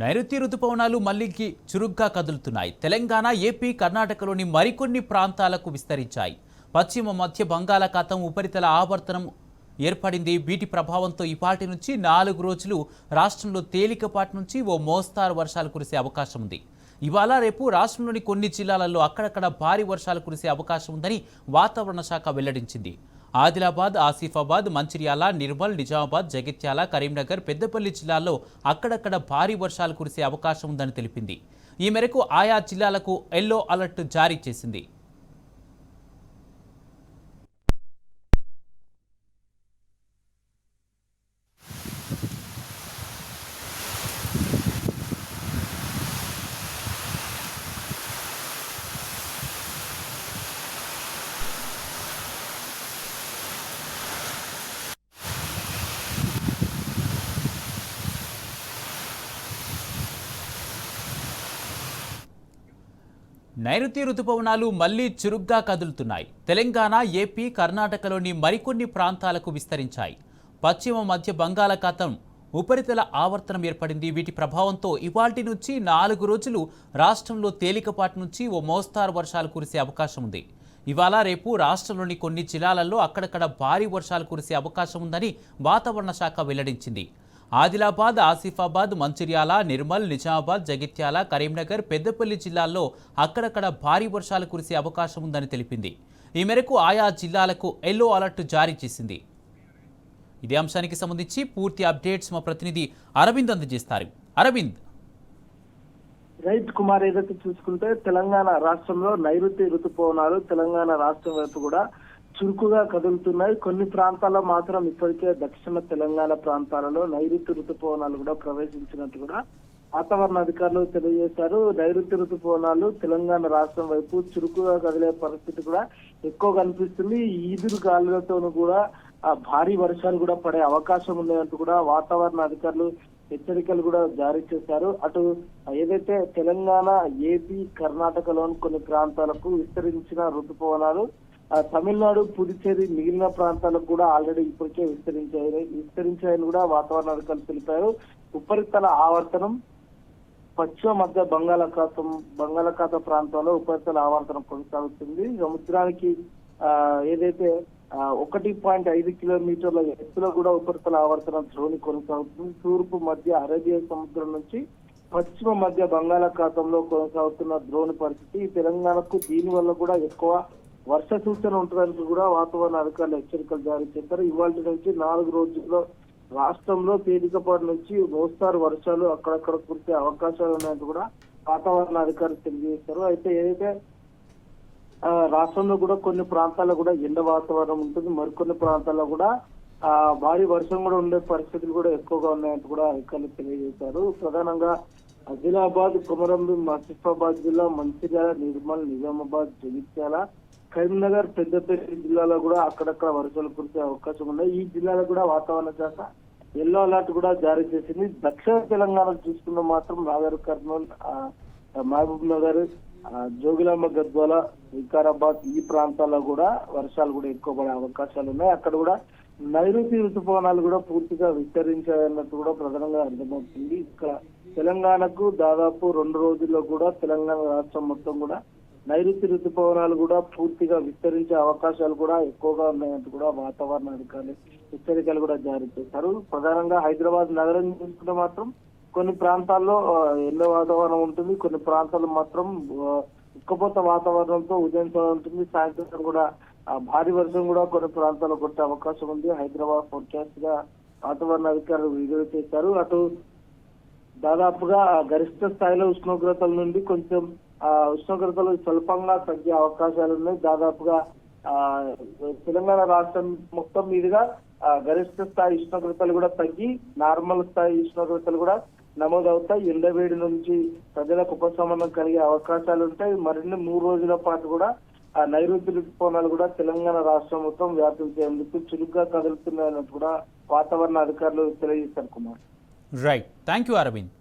నైరుతి రుతుపవనాలు మళ్లీకి చురుగ్గా కదులుతున్నాయి. తెలంగాణ, ఏపీ, కర్ణాటకలోని మరికొన్ని ప్రాంతాలకు విస్తరించాయి. పశ్చిమ మధ్య బంగాళాఖాతం ఉపరితల ఆవర్తనం ఏర్పడింది. వీటి ప్రభావంతో ఇవాటి నుంచి 4 రోజులు రాష్ట్రంలో తేలికపాటి నుంచి ఓ మోస్తారు వర్షాలు కురిసే అవకాశం ఉంది. ఇవాళ రేపు రాష్ట్రంలోని కొన్ని జిల్లాలలో అక్కడక్కడ భారీ వర్షాలు కురిసే అవకాశం ఉందని వాతావరణ శాఖ వెల్లడించింది. ఆదిలాబాద్, ఆసిఫాబాద్, మంచిర్యాల, నిర్మల్, నిజామాబాద్, జగిత్యాల, కరీంనగర్, పెద్దపల్లి జిల్లాల్లో అక్కడక్కడ భారీ వర్షాలు కురిసే అవకాశం ఉందని తెలిపింది. ఈ మేరకు ఆయా జిల్లాలకు ఎల్లో అలర్ట్ జారీ చేసింది. నైరుతి రుతుపవనాలు మళ్లీ చురుగ్గా కదులుతున్నాయి. తెలంగాణ, ఏపీ, కర్ణాటకలోని మరికొన్ని ప్రాంతాలకు విస్తరించాయి. పశ్చిమ మధ్య బంగాళాఖాతం ఉపరితల ఆవర్తనం ఏర్పడింది. వీటి ప్రభావంతో ఇవాల్టి నుంచి 4 రోజులు రాష్ట్రంలో తేలికపాటి నుంచి ఓ మోస్తారు వర్షాలు కురిసే అవకాశం ఉంది. ఇవాళ రేపు రాష్ట్రంలోని కొన్ని జిల్లాలలో అక్కడక్కడ భారీ వర్షాలు కురిసే అవకాశం ఉందని వాతావరణ శాఖ వెల్లడించింది. ఆదిలాబాద్, ఆసిఫాబాద్, మంచిర్యాల, నిర్మల్, నిజామాబాద్, జగిత్యాల, కరీంనగర్, పెద్దపల్లి జిల్లాల్లో అక్కడక్కడ భారీ వర్షాలు కురిసే అవకాశం ఉందని తెలిపింది. ఈ మేరకు ఆయా జిల్లాలకు ఎల్లో అలర్ట్ జారీ చేసింది. ఇదే అంశానికి సంబంధించి పూర్తి అప్డేట్స్ మా ప్రతినిధి అరవింద్ అందజేస్తారు. అరవింద్. రైట్ కుమార్, ఏదైతే చూసుకుంటే తెలంగాణ రాష్ట్రంలో నైరుతి ఋతుపవనాలు తెలంగాణ రాష్ట్రం వైపు కూడా చురుకుగా కదులుతున్నాయి. కొన్ని ప్రాంతాల్లో మాత్రం ఇప్పటికే దక్షిణ తెలంగాణ ప్రాంతాలలో నైరుతి ఋతుపవనాలు కూడా ప్రవేశించినట్టు కూడా వాతావరణ అధికారులు తెలియజేశారు. నైరుతి ఋతుపవనాలు తెలంగాణ రాష్ట్రం వైపు చురుకుగా కదిలే పరిస్థితి కూడా ఎక్కువ కనిపిస్తుంది. ఈదురు గాలులతోనూ కూడా భారీ వర్షాలు కూడా పడే అవకాశం ఉన్నాయంటూ కూడా వాతావరణ అధికారులు హెచ్చరికలు కూడా జారీ చేశారు. అటు ఏదైతే తెలంగాణ, ఏపీ, కర్ణాటకలోని కొన్ని ప్రాంతాలకు విస్తరించిన ఋతుపవనాలు తమిళనాడు, పుదుచ్చేరి మిగిలిన ప్రాంతాలకు కూడా ఆల్రెడీ ఇప్పటికే విస్తరించాయని కూడా వాతావరణ అధికారులు తెలిపారు. ఉపరితల ఆవర్తనం పశ్చిమ మధ్య బంగాళాఖాత ప్రాంతంలో ఉపరితల ఆవర్తనం కొనసాగుతుంది. సముద్రానికి ఏదైతే 1.5 కిలోమీటర్ల ఎత్తులో కూడా ఉపరితల ఆవర్తనం ద్రోణి కొనసాగుతుంది. తూర్పు మధ్య అరేబియా సముద్రం నుంచి పశ్చిమ మధ్య బంగాళాఖాతంలో కొనసాగుతున్న ద్రోణి పరిస్థితి తెలంగాణకు దీని వల్ల కూడా ఎక్కువ వర్ష సూచన ఉంటుందని కూడా వాతావరణ అధికారులు హెచ్చరికలు జారీ చేశారు. ఇవాళ నుంచి 4 రోజుల్లో రాష్ట్రంలో తేలికపాటి నుంచి మోస్తారు వర్షాలు అక్కడక్కడ కురిసే అవకాశాలు ఉన్నాయని కూడా వాతావరణ అధికారులు తెలియజేశారు. అయితే ఏదైతే రాష్ట్రంలో కూడా కొన్ని ప్రాంతాల్లో కూడా ఎండ వాతావరణం ఉంటుంది, మరికొన్ని ప్రాంతాల్లో కూడా భారీ వర్షం కూడా ఉండే పరిస్థితులు కూడా ఎక్కువగా ఉన్నాయంటూ కూడా అధికారులు తెలియజేశారు. ప్రధానంగా ఆదిలాబాద్, కొమరంభీం, ఆసిఫాబాద్ జిల్లా, మంచిర్యాల, నిర్మల్, నిజామాబాద్, జగిత్యాల, కరీంనగర్, పెద్దపల్లి జిల్లాలో కూడా అక్కడక్కడ వర్షాలు కురిసే అవకాశం ఉన్నాయి. ఈ జిల్లాలో కూడా వాతావరణ శాఖ ఎల్లో అలర్ట్ కూడా జారీ చేసింది. దక్షిణ తెలంగాణ చూసుకున్న మాత్రం నాగర్ కర్నూల్, మహబూబ్ నగర్, జోగులాంబ, గద్వాల, వికారాబాద్ ఈ ప్రాంతాల్లో కూడా వర్షాలు కూడా ఎక్కువ పడే అవకాశాలు ఉన్నాయి. అక్కడ కూడా నైరుతి ఋతుపవనాలు కూడా పూర్తిగా విస్తరించాయన్నట్టు కూడా ప్రధానంగా అర్థమవుతుంది. ఇక్కడ తెలంగాణకు దాదాపు 2 రోజుల్లో కూడా తెలంగాణ రాష్ట్రం మొత్తం కూడా నైరుతి ఋతుపవనాలు కూడా పూర్తిగా విస్తరించే అవకాశాలు కూడా ఎక్కువగా ఉన్నాయంటూ కూడా వాతావరణ అధికారులు హెచ్చరికలు కూడా జారీ చేశారు. ప్రధానంగా హైదరాబాద్ నగరం చూసుకుంటే మాత్రం కొన్ని ప్రాంతాల్లో ఎండ వాతావరణం ఉంటుంది, కొన్ని ప్రాంతాల్లో మాత్రం ఉక్కపోత వాతావరణంతో ఉదయం ఉంటుంది, సాయంత్రం కూడా భారీ వర్షం కూడా కొన్ని ప్రాంతాల్లో కొట్టే అవకాశం ఉంది. హైదరాబాద్ ఫోర్కాస్ట్ గా వాతావరణ అధికారులు విడుదల చేశారు. అటు దాదాపుగా గరిష్ట స్థాయిలో ఉష్ణోగ్రతల నుండి కొంచెం ఉష్ణోగ్రతలు స్వల్పంగా తగ్గే అవకాశాలు ఉన్నాయి. దాదాపుగా తెలంగాణ రాష్ట్రం మొత్తం మీదుగా గరిష్ట స్థాయి ఉష్ణోగ్రతలు కూడా తగ్గి నార్మల్ స్థాయి ఉష్ణోగ్రతలు కూడా నమోదవుతాయి. ఎండవేడి నుంచి ప్రజలకు ఉపశమనం కలిగే అవకాశాలు ఉంటాయి. మరిన్ని 3 రోజుల పాటు కూడా నైరుతి ఋతుపవనాలు కూడా తెలంగాణ రాష్ట్రం మొత్తం వ్యాపించేందుకు చురుగ్గా కదులుతున్నాయన్నట్టు కూడా వాతావరణ అధికారులు తెలియజేశారు. Kumar. Right, thank you Arvind.